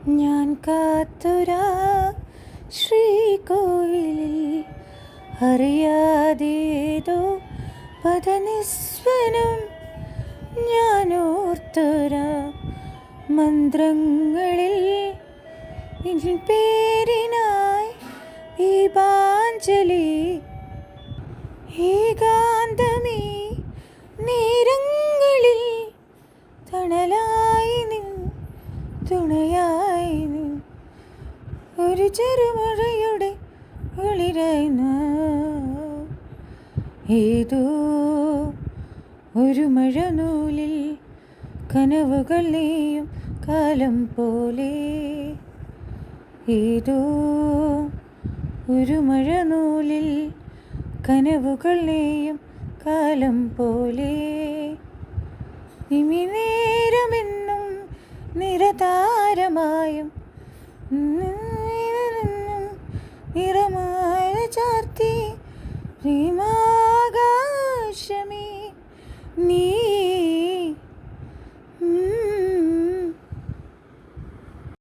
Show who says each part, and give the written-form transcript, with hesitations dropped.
Speaker 1: ഞാൻ കാത്തൊരാ ശ്രീകോവിലിൽ അറിയാതേതോ പദനിസ്വനം ഞാൻ ഓർത്തോരാ മന്ത്രങ്ങളിൽ നിൻ പേരിനായി ദീപാഞ്ജലി ഏകാന്തമേ നേരങ്ങളിൽ തണലായി നിൻ തുണയായി നിൻ ഒരു ചെറുമഴയുടെ ഒളിരായി ഏതോ ഒരു മഴനൂലിൽ കനവുകൾ നെയ്യും കാലം പോലെ ഏതോ ഒരു മഴനൂലിൽ കനവുകൾ നെയ്യും കാലം പോലെ നിമിനേരമെന്നും നിറതാരമായും നിറമായ ചാർത്തി പ്രേമാകാശമേ നീ